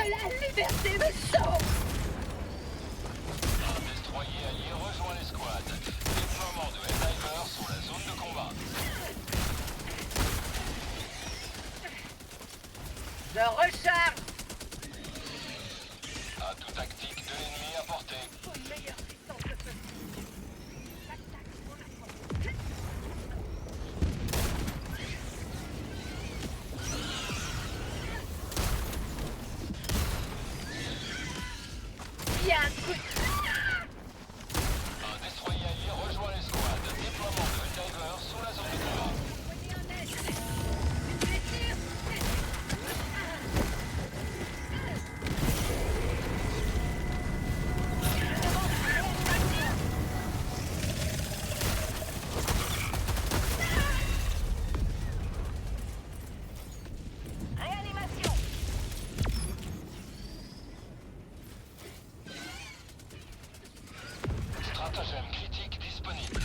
la liberté me sauve. Un destroyer allié rejoint l'escouade. Déploiement de Helldiver sur la zone de combat. Je recharge. Atout tactique de l'ennemi à portée. Une meilleure distance de feu. Attaque mon approche. Bien truc. Un destroyer allié rejoint l'escouade. Déploiement de Helldiver sur la zone de combat. Envoyez un aide. Une blessure. Réanimation. Stratagème critique disponible.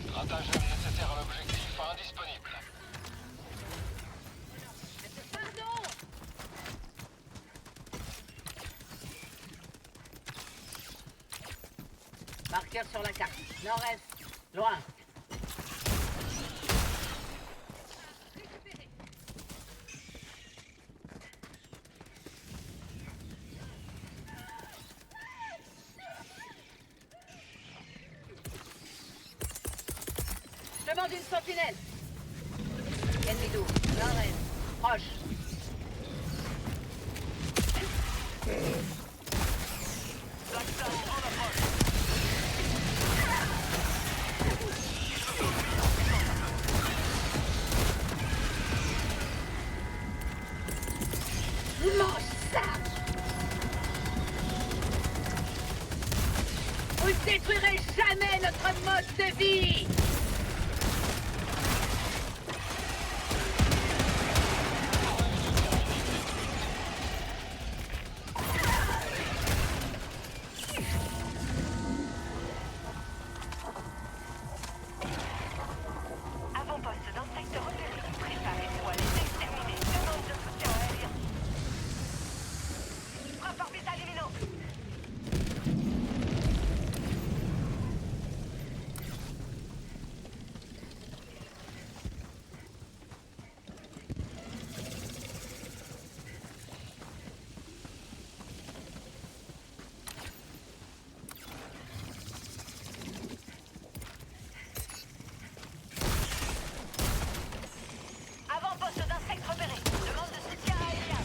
Stratagème nécessaire à l'objectif indisponible. Pardon. Marqueur sur la carte. Nord-est. Loin. Récupéré. Je demande une sentinelle. Ennemi d'eau. Nord-est. Proche. Mange ça! Vous ne détruirez jamais notre mode de vie! Avant-poste dans le secteur repéré. Préparez-vous à les exterminer. Demande de soutien aérien. Frappe orbitale imminente. Avant-poste d'insectes repéré. Demande de soutien aérien.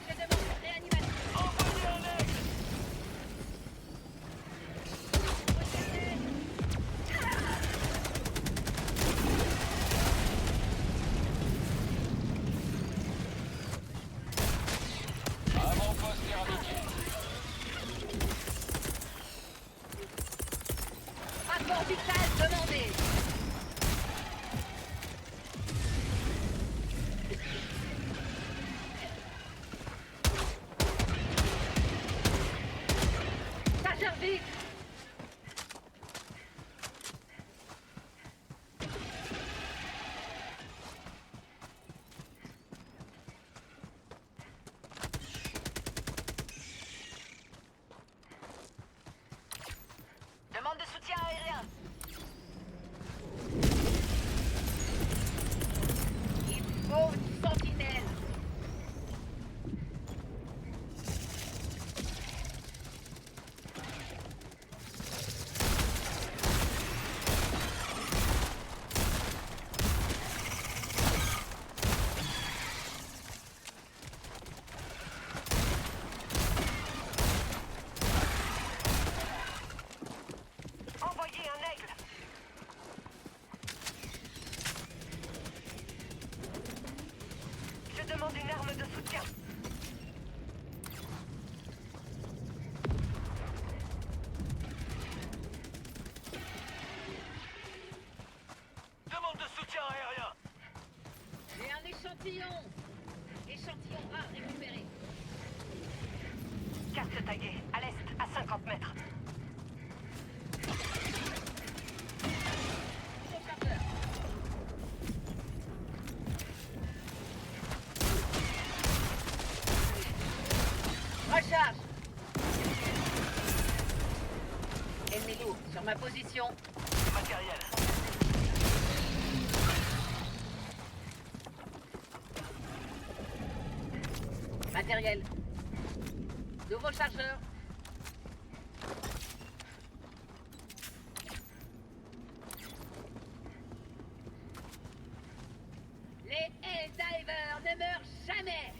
Je demande réanimation. Envoyez un aigle! Avant-poste éradiqué. Rapport vital demandé. Ça charge vite. Demande de soutien aérien. Il faut une sentinelle. Envoyez un aigle. Je demande une arme de soutien. Demande de soutien aérien. J'ai un échantillon. Échantillon 1 récupéré. Casque tagué, à l'est, à 50 mètres. Rechargeur. Recharge. Ennemi lourd sur ma position. Matériel. Matériel. Nouveau chargeur. Les Helldivers ne meurent jamais.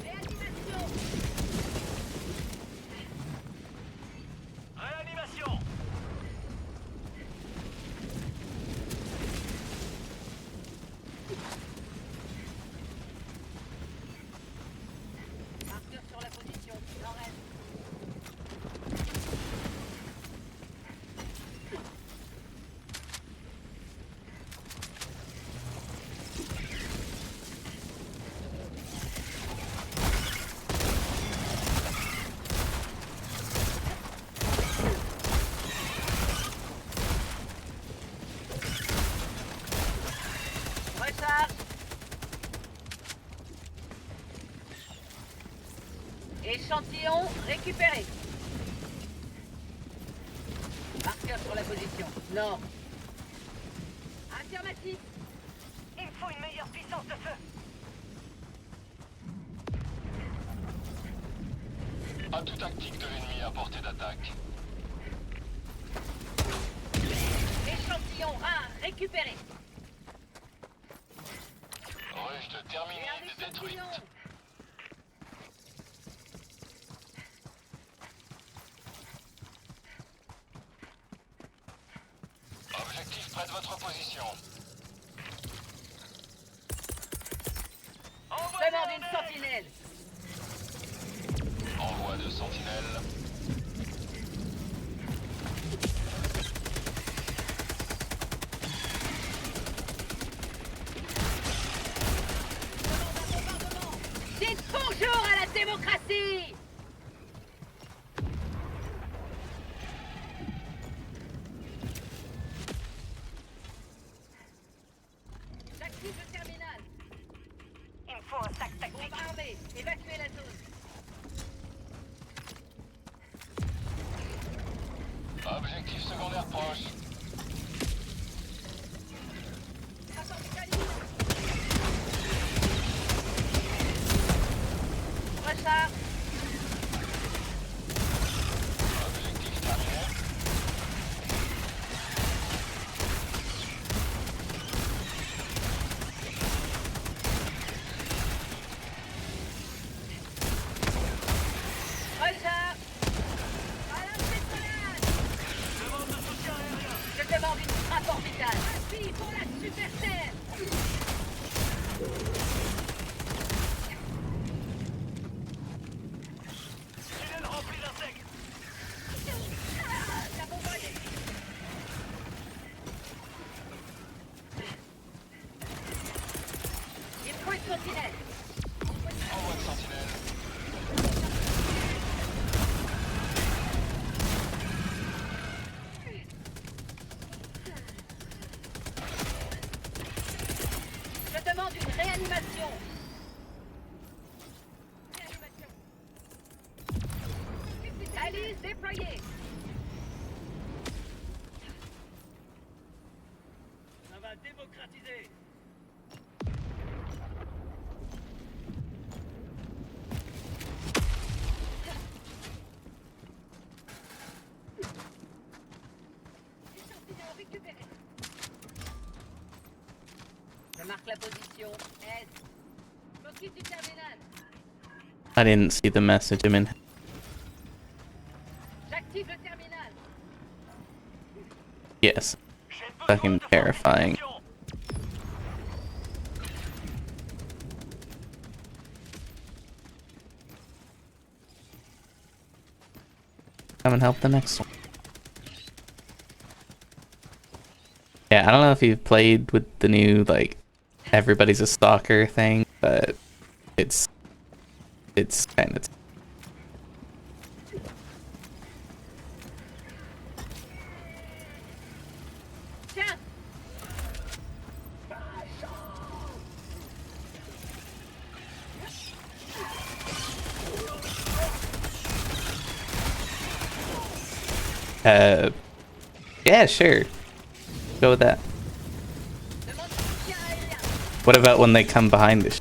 Réanimation. Réanimation. Marqueur sur la position. Nord-est. Recharge. Échantillon récupéré. Marqueur sur la position. Nord. Affirmatif. Il me faut une meilleure puissance de feu. Atout tactique de l'ennemi à portée d'attaque. Échantillon 1 récupéré. Ruche Et terminée un et détruite. échantillon. Objectif près de votre position. Demande une sentinelle. Envoi de sentinelle. Dites bonjour à la démocratie. J'active le terminal. Il me faut un sac tactique. Bombe armée. Évacuez la zone. Objectif secondaire proche. Rapport du calibre. Recharge. Objectif terminé. Recharge. À la pétrolade. Demande de soutien aérien. Je demande une frappe orbitale. Appui pour la super terre. Tunnel rempli d'insectes. La bombe est. Il faut une sentinelle. Envoi de sentinelle. Je demande une réanimation. Réanimation. Alice déployée. Ça va démocratiser. Échantillon récupéré. Je marque la position. Est. M'occupe du terminal. I didn't see the message. I'm in. J'active le terminal. Yes. J'ai besoin Fucking de terrifying. fortification. Come and help the next one. Yeah, I don't know if you've played with the new like everybody's a stalker thing, but it's kind of Tiens. yeah, sure. Go with that. Demande de soutien aérien. What about when they come behind us?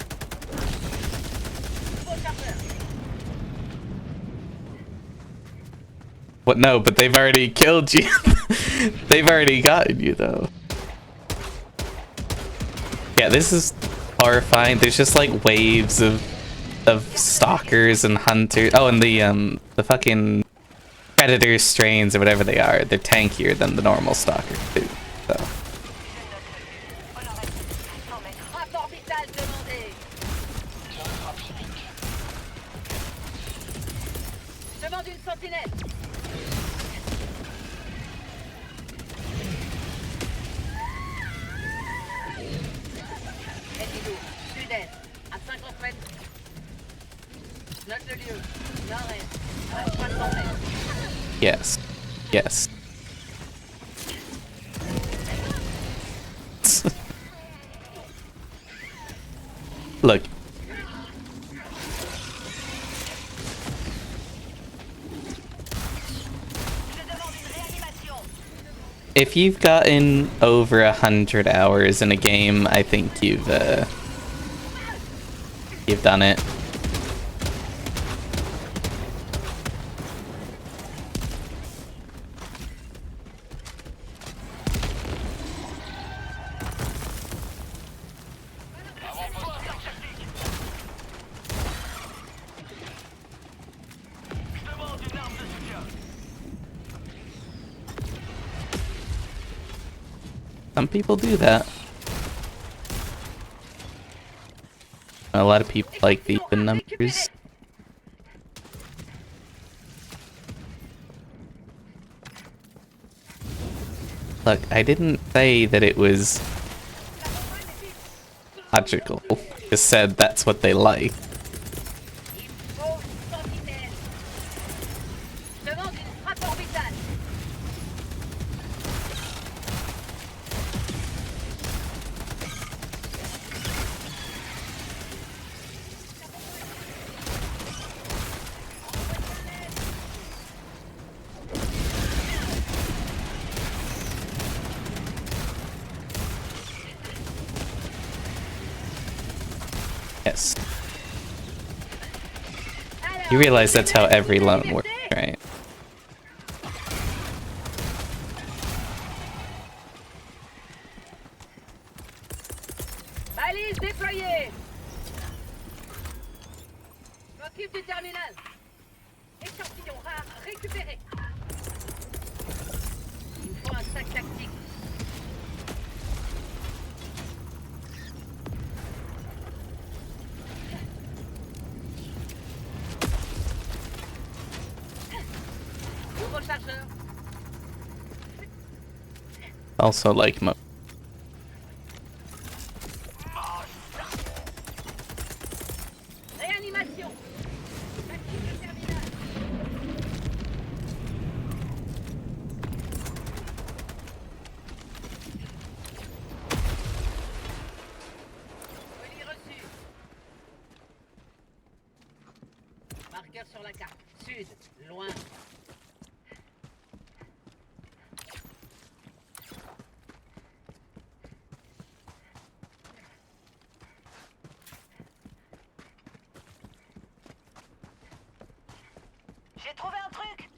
Nouveau chargeur. What? No, but they've already killed you. They've already gotten you, though. Yeah, this is horrifying. There's just like waves of stalkers and hunters. Oh, and the fucking predators, strains, or whatever they are. They're tankier than the normal stalkers too. So Rapport vital demandé. Frappe chimique. Demande une sentinelle. Ennemi lourd. Sud-est. À 50 mètres. Note le lieu. Nord-est. À 300 mètres. yes, yes. Look, Je demande une réanimation. if you've gotten over 100 hours in a game, I think you've done it. Je demande une arme de soutien. Some people do that. A lot of people like the even numbers. Look, I didn't say that it was logical. Just said that's what they like. Oh, sentinelle. Demande une rapport vital. Yes. You realize that's how every loan works, right? Balise déployée. M'occupe du terminal. Échantillon rare récupéré. Il me faut un sac tactique. Nouveau chargeur. Also like mo. Réanimation. Active le terminal. Colis reçu. Marqueur sur la carte. Sud, loin. J'ai trouvé un truc.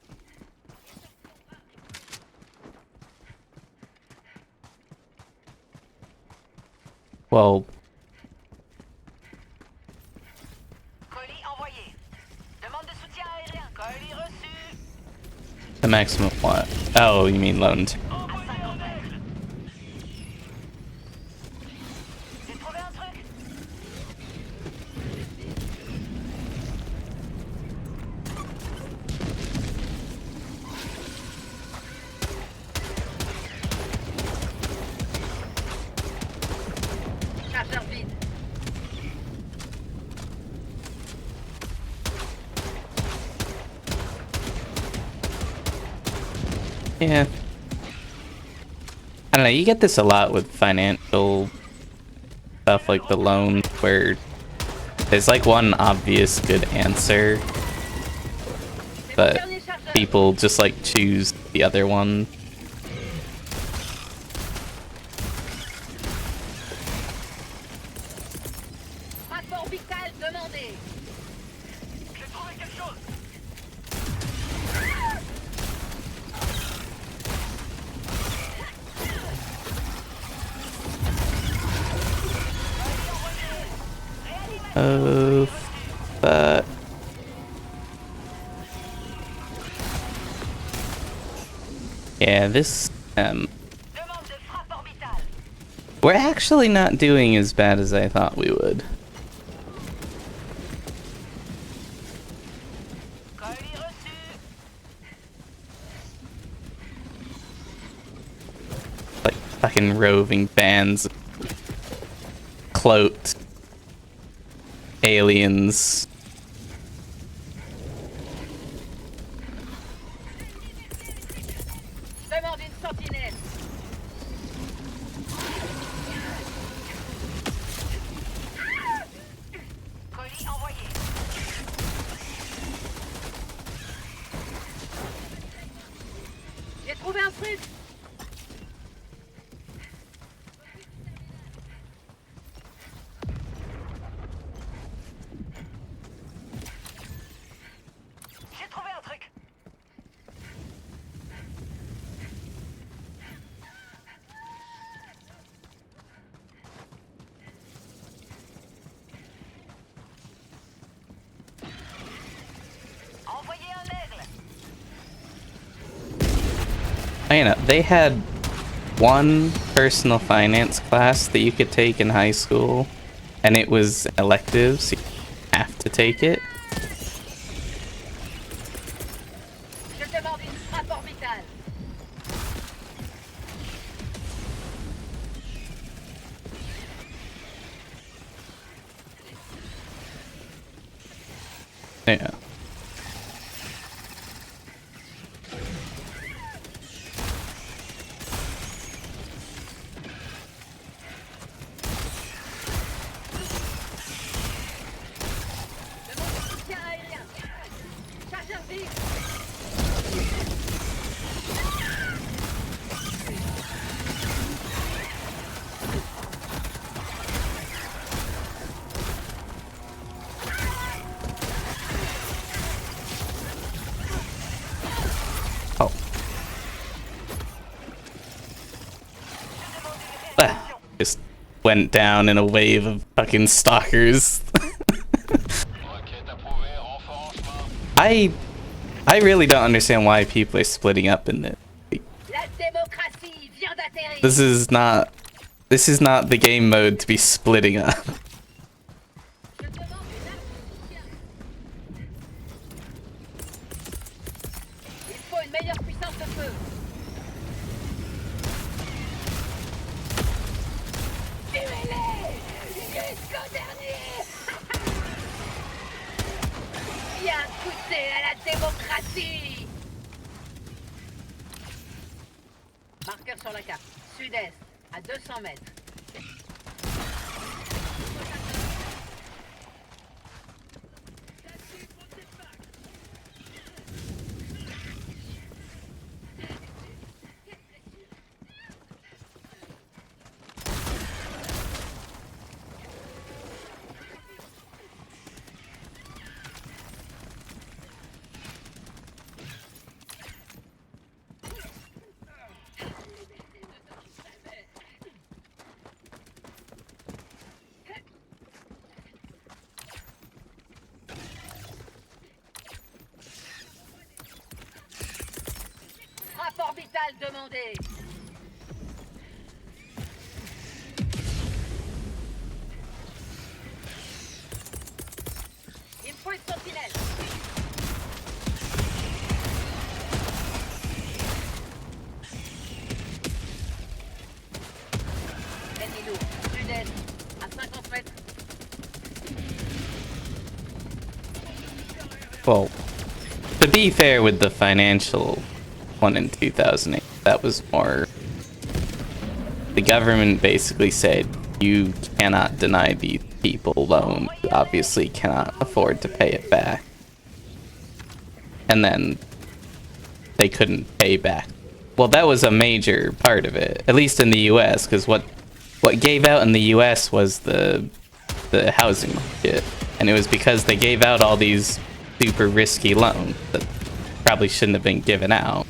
Well, Colis envoyé. Demande de soutien aérien. Colis reçu. the maximum what? Oh, you mean loaned. Envoyez un aigle. J'ai trouvé un truc. Chargeur vide. Yeah. I don't know, you get this a lot with financial stuff like the loan, where there's like one obvious good answer, C'est mon but dernier chargeur. people just like choose the other one. Rapport vital demandé. J'ai trouvé quelque chose. Oh, fuck. Yeah, this, Demande de frappe orbitale. we're actually not doing as bad as I thought we would. Colis reçu. Like fucking roving bands of cloaked aliens. Demande une sentinelle. Colis envoyé. J'ai trouvé un truc. J'ai trouvé un truc. Envoyez un aigle. I know, they had one personal finance class that you could take in high school, and it was elective, so you have to take it. Je demande une frappe orbitale. Yeah. Demande de soutien aérien. Chargeur vide. Oh. Ah, just went down in a wave of fucking stalkers. Requête approuvée, renfort en chemin. I really don't understand why people are splitting up in this. La démocratie vient d'atterrir. This is not the game mode to be splitting up. Je demande une arme de soutien. Il faut une meilleure puissance de feu. Tuez-les jusqu'au dernier. Bien goûté à la démocratie. Marqueur sur la carte. Sud-est, à 200 mètres. Frappe orbitale demandée. Il me faut une sentinelle. Ennemi lourd. Sud-est, à 50 Well, to be fair with the financial one in 2008, that was more... The government basically said, you cannot deny these people loans. You obviously cannot afford to pay it back. And then they couldn't pay back. Well, that was a major part of it, at least in the US, because what gave out in the US was the housing market. And it was because they gave out all these super risky loans that probably shouldn't have been given out.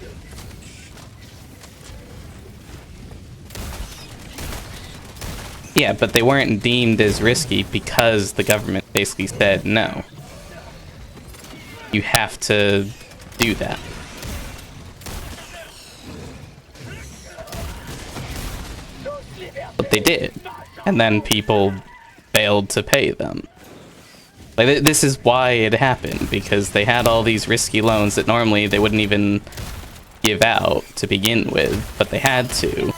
Yeah, but they weren't deemed as risky because the government basically said, no, you have to do that. But they did. And then people failed to pay them. Like, this is why it happened, because they had all these risky loans that normally they wouldn't even give out to begin with, but they had to.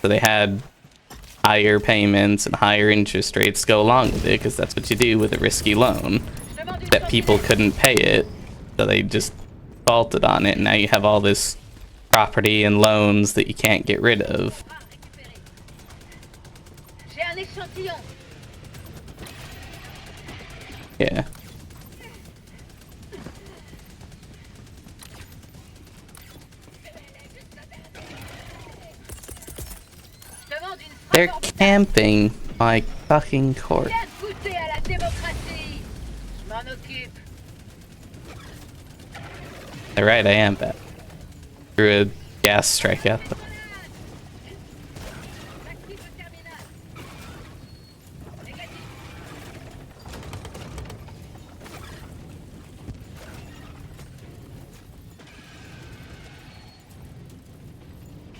So they had higher payments and higher interest rates go along with it, because that's what you do with a risky loan. That people couldn't pay it, so they just defaulted on it, and now you have all this property and loans that you can't get rid of. J'ai un échantillon. Yeah. They're camping my fucking court. Viens goûter à la démocratie. Je m'en occupe. They're right, I am bad. Threw a gas strike at them. Active le terminal. Négatif.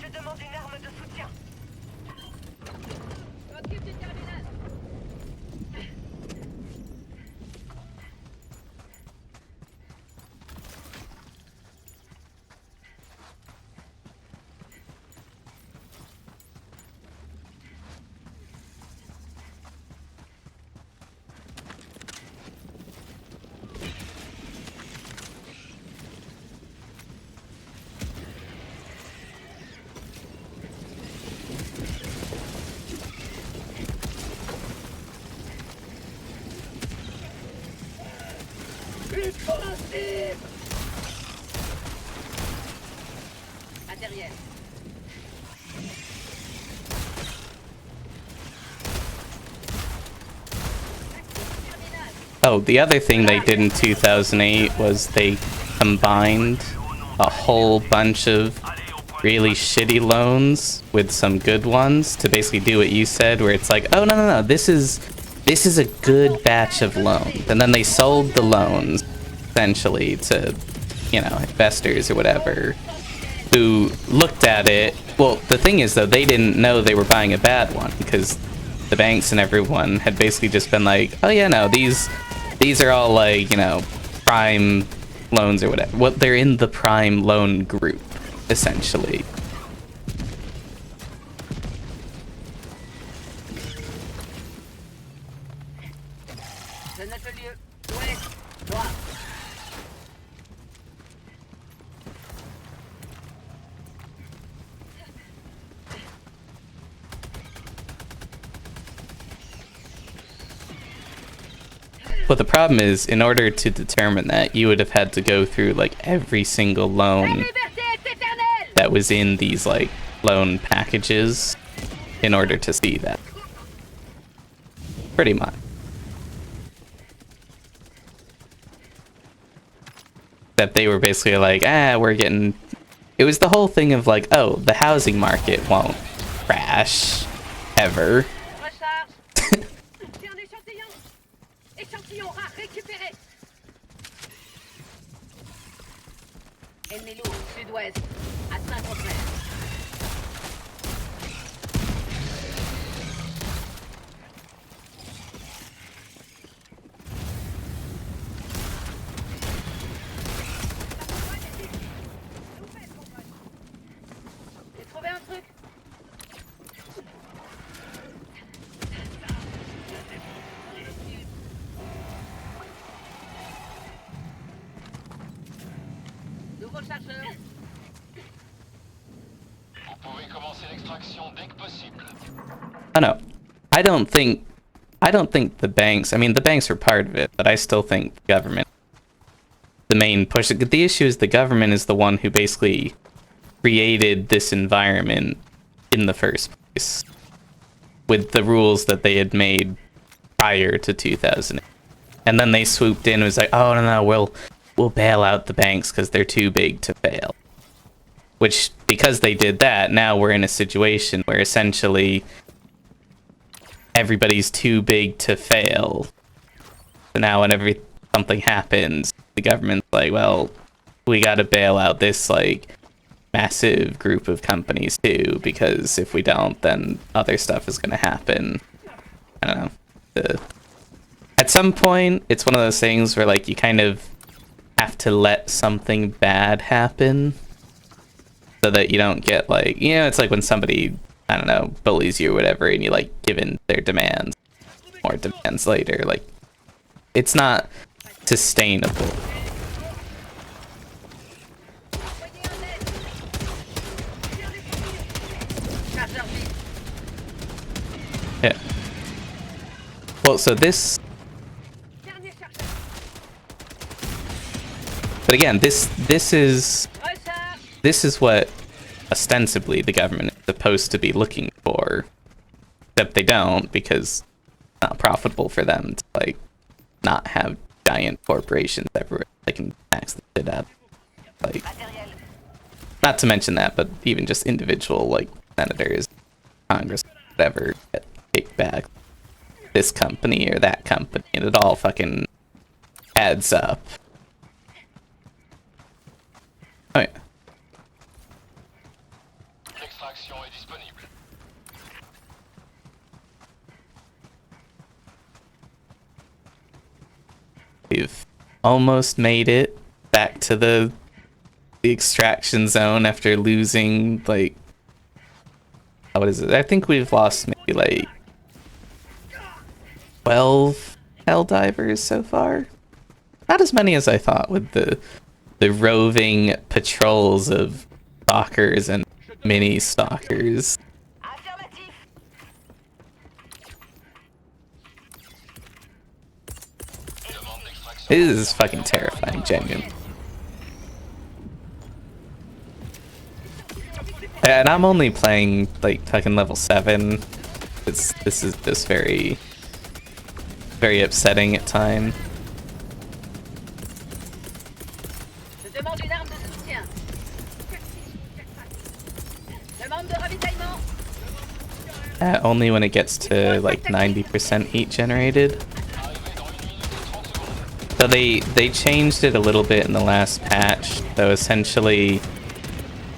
Je demande une arme de soutien. Occupe du terminal. À derrière. Oh, the other thing they did in 2008 was they combined a whole bunch of really shitty loans with some good ones to basically do what you said, where it's like, oh no, this is a good batch of loans, and then they sold the loans essentially to, you know, investors or whatever, who looked at it. Well, the thing is though, they didn't know they were buying a bad one, because the banks and everyone had basically just been like, oh yeah, no, these are all like, you know, prime loans or whatever. Well, they're in the prime loan group, essentially. Je note le lieu. Ouest. Droite. But the problem is, in order to determine that, you would have had to go through like every single loan Liberté est éternelle. that was in these like loan packages in order to see that. Pretty much. That they were basically like, we're getting... It was the whole thing of like, oh, the housing market won't crash ever. Recharge. J'ai un échantillon. Échantillon rare récupéré. Ennemi lourd, sud-ouest. À 50 mètres. J'ai trouvé un truc. rechargeur. Vous pouvez commencer l'extraction dès que possible. I know. I don't think the banks. I mean, the banks are part of it, but I still think the government, the main push. The issue is the government is the one who basically created this environment in the first place with the rules that they had made prior to 2000. And then they swooped in and was like, oh no, we'll bail out the banks because they're too big to fail. Which, because they did that, now we're in a situation where essentially everybody's too big to fail. So now whenever something happens, the government's like, well, we gotta bail out this like massive group of companies too, because if we don't, then other stuff is gonna happen. I don't know. At some point, it's one of those things where like you kind of have to let something bad happen so that you don't get like, you know, it's like when somebody, I don't know, bullies you or whatever, and you like give in their demands, more demands later. Like, it's not sustainable. Chargeur vide. Yeah. Well, so this, Dernier chargeur. but again, this is Recharge. this is what ostensibly the government is supposed to be looking for, except they don't, because it's not profitable for them to like not have giant corporations everywhere they can tax the shit out. Like, Matériel. not to mention that, but even just individual like senators, Congress, whatever, get kicked back this company or that company, and it all fucking adds up. Oh yeah. L'extraction est disponible. We've almost made it back to the extraction zone after losing like, what is it? I think we've lost maybe like 12 Helldivers so far. Not as many as I thought with the roving patrols of stalkers and mini stalkers. Affirmatif. Demande d'extraction. It is fucking terrifying, genuine. And I'm only playing like fucking level 7. This is just very upsetting at times. Je demande une arme de soutien. Demande de ravitaillement. Only when it gets to like 90% heat generated. So they changed it a little bit in the last patch. So essentially,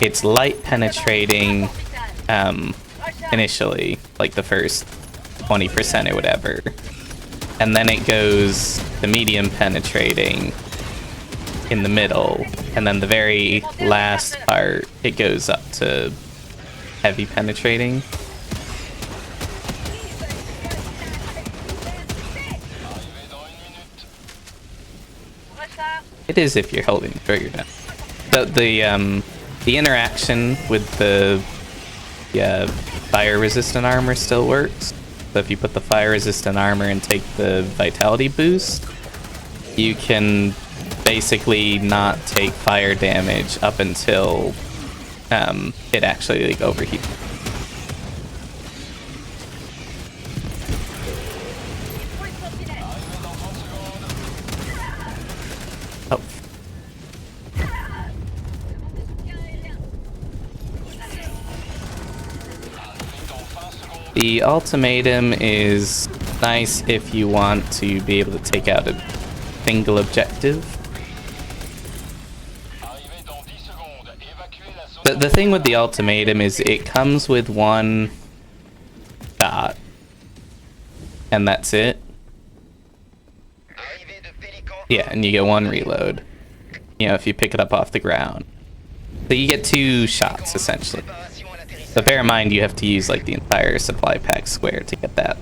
it's light penetrating initially, like the first 20% or whatever, and then it goes to medium penetrating in the middle, and then the very last part it goes up to heavy penetrating. Recharge. It is if you're holding the trigger down. The interaction with the fire resistant armor still works. So if you put the fire resistant armor and take the vitality boost, you can basically not take fire damage up until it actually like overheats. Point sentinelle. Oh. The ultimatum is nice if you want to be able to take out a single objective. Arrivez dans 10 secondes. Évacuez la zone. The thing with the ultimatum is it comes with one shot, and that's it. Yeah, and you get one reload. You know, if you pick it up off the ground. So you get 2 shots, essentially. But bear in mind, you have to use, like, the entire supply pack square to get that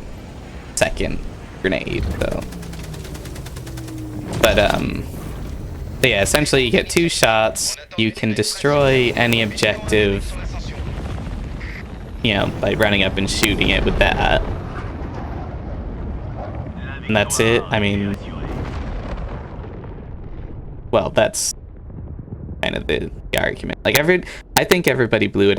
second grenade, so. But yeah, essentially you get 2 shots. you can destroy any objective, you know, by running up and shooting it with that. And that's it. I mean, well, that's kind of the argument. Like I think everybody blew it out